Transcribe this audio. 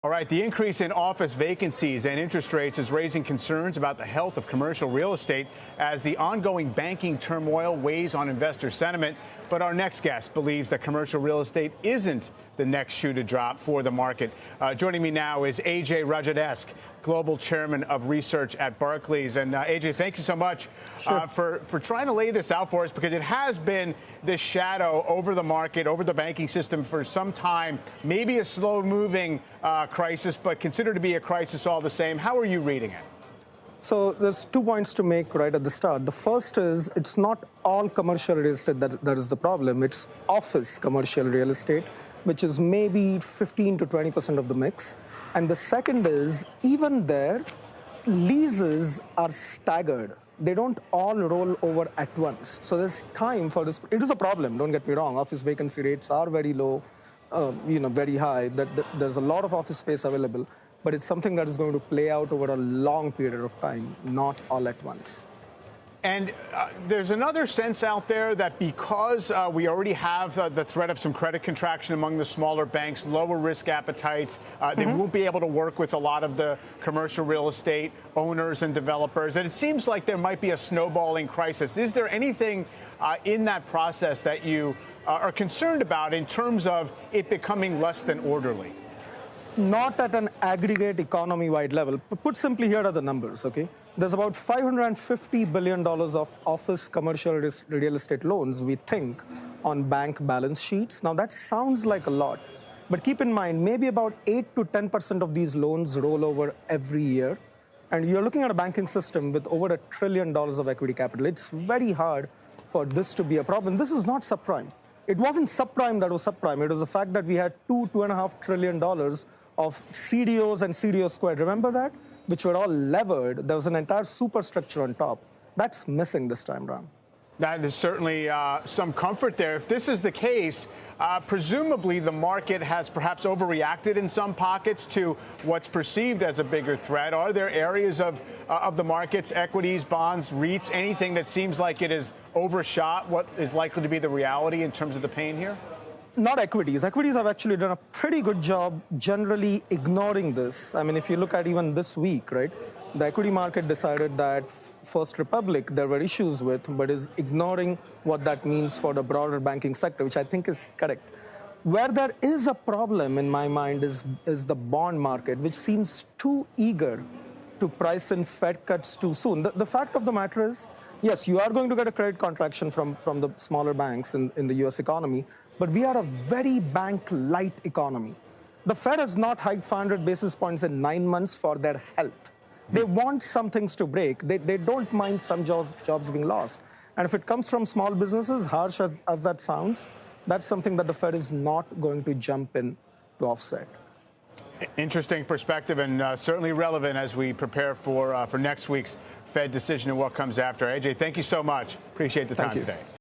All right, the increase in office vacancies and interest rates is raising concerns about the health of commercial real estate as the ongoing banking turmoil weighs on investor sentiment. But our next guest believes that commercial real estate isn't the next shoe to drop for the market. Joining me now is Ajay Rajadhyaksha, Global Chairman of Research at Barclays. And Ajay, thank you so much for trying to lay this out for us, because it has been this shadow over the market, over the banking system for some time, maybe a slow-moving crisis, but considered to be a crisis all the same. How are you reading it? So there's 2 points to make right at the start. The first is it's not all commercial real estate that is the problem. It's office commercial real estate, which is maybe 15 to 20% of the mix. And the second is, even there, leases are staggered. They don't all roll over at once. So there's time for this. It is a problem, don't get me wrong. Office vacancy rates are very low, very high. There's a lot of office space available. But it's something that is going to play out over a long period of time, not all at once. And there's another sense out there that because we already have the threat of some credit contraction among the smaller banks, lower risk appetites, they won't be able to work with a lot of the commercial real estate owners and developers. And it seems like there might be a snowballing crisis. Is there anything in that process that you are concerned about in terms of it becoming less than orderly? Not at an aggregate economy-wide level. Put simply, here are the numbers, okay? There's about $550 billion of office commercial real estate loans, we think, on bank balance sheets. Now, that sounds like a lot, but keep in mind, maybe about 8 to 10% of these loans roll over every year. And you're looking at a banking system with over $1 trillion of equity capital. It's very hard for this to be a problem. This is not subprime. It wasn't subprime that was subprime. It was the fact that we had $2.5 trillion of CDOs and CDO squared. Remember that? Which were all levered. There was an entire superstructure on top. That's missing this time around. That is certainly some comfort there. If this is the case, presumably the market has perhaps overreacted in some pockets to what's perceived as a bigger threat. Are there areas of the markets, equities, bonds, REITs, anything that seems like it is overshot what is likely to be the reality in terms of the pain here? Not equities. Equities have actually done a pretty good job generally ignoring this. I mean, if you look at even this week, right, the equity market decided that First Republic there were issues with, but is ignoring what that means for the broader banking sector, which I think is correct. Where there is a problem in my mind is the bond market, which seems too eager to price in Fed cuts too soon. The fact of the matter is, yes, you are going to get a credit contraction from the smaller banks in the U.S. economy, but we are a very bank-light economy. The Fed has not hiked 500 basis points in 9 months for their health. They want some things to break. They don't mind some jobs being lost. And if it comes from small businesses, harsh as that sounds, that's something that the Fed is not going to jump in to offset. Interesting perspective, and certainly relevant as we prepare for next week's Fed decision and what comes after. Ajay, thank you so much. Appreciate the time today.